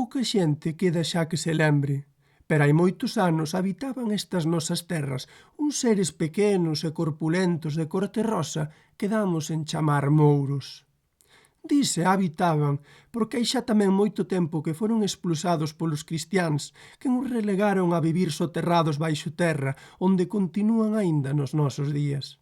pouca xente queda xa que se lembre. Pero hai moitos anos habitaban estas nosas terras uns seres pequenos e corpulentos de corte rosa que damos en chamar mouros. Dise habitaban porque hai xa tamén moito tempo que foron expulsados polos cristiáns que nos relegaron a vivir soterrados baixo terra onde continúan aínda nos nosos días.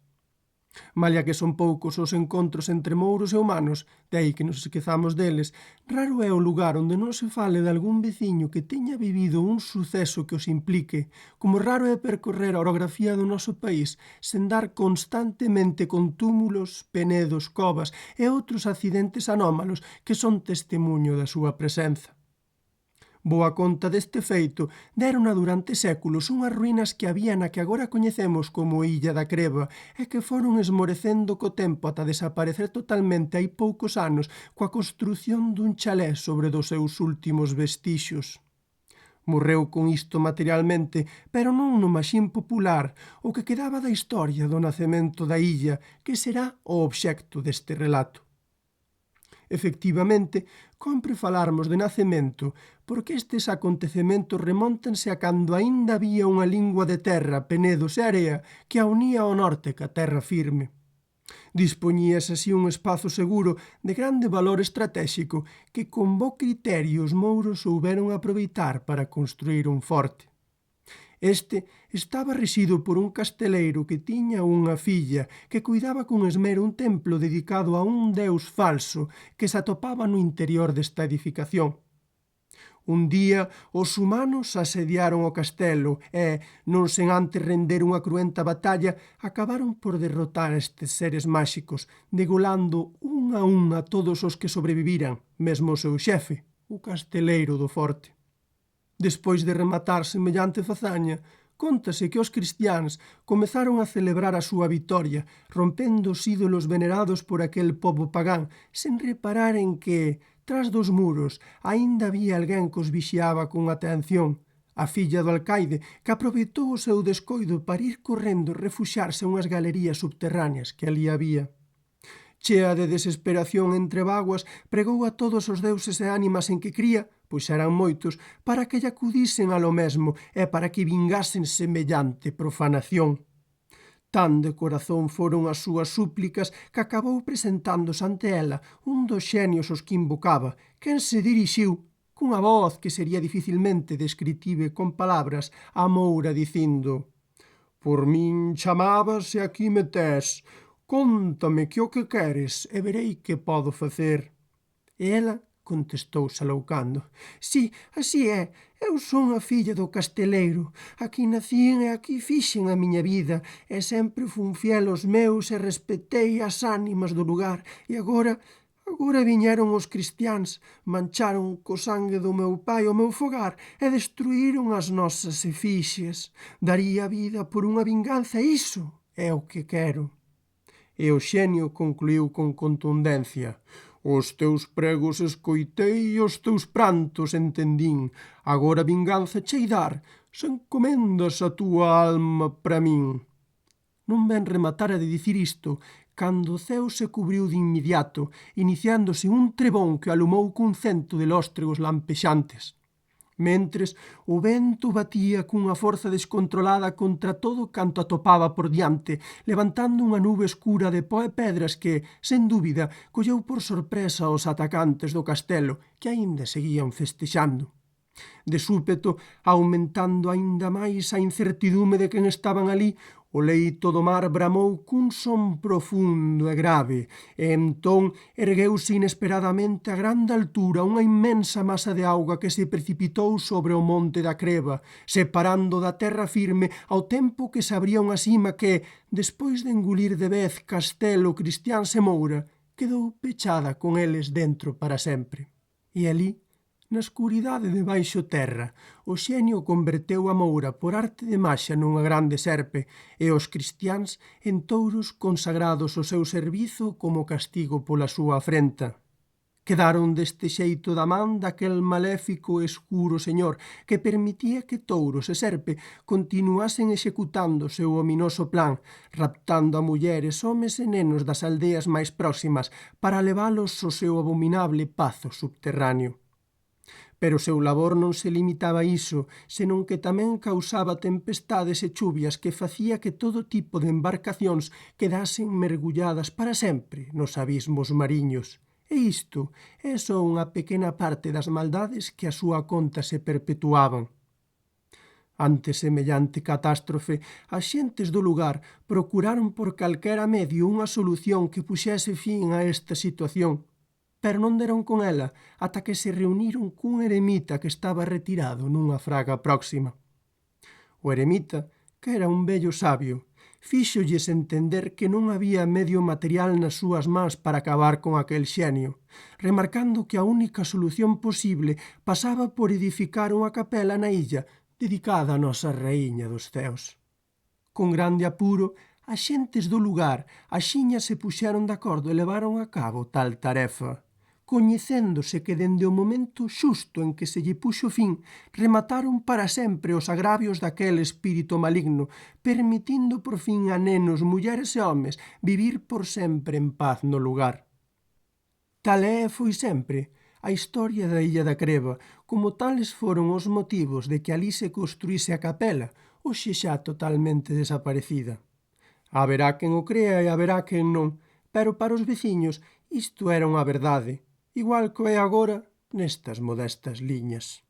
Malia que son poucos os encontros entre mouros e humanos, de aí que nos esquezamos deles, raro é o lugar onde non se fale de algún veciño que teña vivido un suceso que os implique, como raro é percorrer a orografía do noso país sen dar constantemente con túmulos, penedos, covas e outros accidentes anómalos que son testemuño da súa presenza. Boa conta deste feito derona durante séculos unhas ruínas que había na que agora coñecemos como Illa da Creba e que foron esmorecendo co tempo ata desaparecer totalmente hai poucos anos coa construción dun chalé sobre dos seus últimos vestixios. Morreu con isto materialmente, pero non no maxín popular, o que quedaba da historia do nacemento da illa, que será o obxecto deste relato. Efectivamente, compre falarmos de nacemento, porque estes acontecementos remóntanse a cando aínda había unha lingua de terra, penedos e area que a unía ao norte ca terra firme. Dispoñíase así un espazo seguro de grande valor estratéxico que con bo criterio os mouros souberon aproveitar para construír un forte. Este estaba rexido por un casteleiro que tiña unha filla que cuidaba con esmero un templo dedicado a un deus falso que se atopaba no interior desta edificación. Un día os humanos asediaron o castelo e, non sen antes render unha cruenta batalla, acabaron por derrotar estes seres máxicos, degolando un a todos os que sobreviviran, mesmo o seu xefe, o casteleiro do forte. Despois de rematar semellante fazaña, cóntase que os cristiáns comezaron a celebrar a súa vitoria, rompendo os ídolos venerados por aquel pobo pagán, sen reparar en que, tras dos muros, aínda había alguén que os vixiaba con atención, a filla do alcaide, que aproveitou o seu descoido para ir correndo e refuxiarse a unhas galerías subterráneas que ali había. Chea de desesperación entre bágoas, pregou a todos os deuses e ánimas en que cría, pois eran moitos, para que lle acudisen a lo mesmo e para que vingasen semellante profanación. Tan de corazón foron as súas súplicas que acabou presentándose ante ela un dos xenios os que invocaba, quen se dirixiu, cunha voz que sería dificilmente descritível con palabras, a Moura dicindo: «Por min chamabas e aquí me tes. Cóntame que o que queres e verei que podo facer». E ela contestou saloucando: «Si, así é, eu son a filla do casteleiro. Aquí nacín e aquí fixen a miña vida, e sempre fun fiel aos meus e respetei as ánimas do lugar. E agora viñeron os cristiáns, mancharon co sangue do meu pai o meu fogar e destruíron as nosas efixies. Daría a vida por unha vinganza, iso é o que quero». E o xenio concluiu con contundencia: «Os teus pregos escoitei e os teus prantos entendín. Agora vinganza chei dar, se encomendas a túa alma para min». Non ben rematara de dicir isto, cando o ceo se cubriu de inmediato, iniciándose un trebón que alumou cun cento de lóstregos lampexantes. Mentres, o vento batía cunha forza descontrolada contra todo canto atopaba por diante, levantando unha nube escura de pó e pedras que, sen dúbida, colleu por sorpresa aos atacantes do castelo, que aínda seguían festexando. De súpeto, aumentando aínda máis a incertidume de quen estaban ali, o leito do mar bramou cun son profundo e grave, e entón ergueuse inesperadamente a grande altura unha inmensa masa de auga que se precipitou sobre o monte da Creba, separando da terra firme ao tempo que se abría unha sima que, despois de engulir de vez castelo, cristiáns e moura, quedou pechada con eles dentro para sempre. E ali, na escuridade de baixo terra, o xenio converteu a Moura por arte de maxia nunha grande serpe e os cristiáns en touros consagrados ao seu servizo como castigo pola súa afrenta. Quedaron deste xeito da man daquel maléfico e escuro señor que permitía que touros e serpe continuasen executando o seu ominoso plan, raptando a mulleres, homes e nenos das aldeas máis próximas para leválos ao seu abominable pazo subterráneo. Pero o seu labor non se limitaba a iso, senón que tamén causaba tempestades e chuvias que facía que todo tipo de embarcacións quedasen mergulladas para sempre nos abismos mariños. E isto é só unha pequena parte das maldades que a súa conta se perpetuaban. Ante semellante catástrofe, as xentes do lugar procuraron por calquera medio unha solución que puxese fin a esta situación, pero non deron con ela ata que se reuniron cun eremita que estaba retirado nunha fraga próxima. O eremita, que era un vello sabio, fíxolles entender que non había medio material nas súas mans para acabar con aquel xenio, remarcando que a única solución posible pasaba por edificar unha capela na illa dedicada á nosa Raíña dos Ceos. Con grande apuro, as xentes do lugar axiña se puxeron de acordo e levaron a cabo tal tarefa, coñecéndose que dende o momento xusto en que se lle puxo fin, remataron para sempre os agravios daquele espírito maligno, permitindo por fin a nenos, mulleres e homes vivir por sempre en paz no lugar. Tal é e foi sempre a historia da Illa da Creba, como tales foron os motivos de que alí se construíse a capela, hoxe xa totalmente desaparecida. Haberá quen o crea e haberá quen non, pero para os veciños isto era unha verdade, igual que é agora nestas modestas liñas.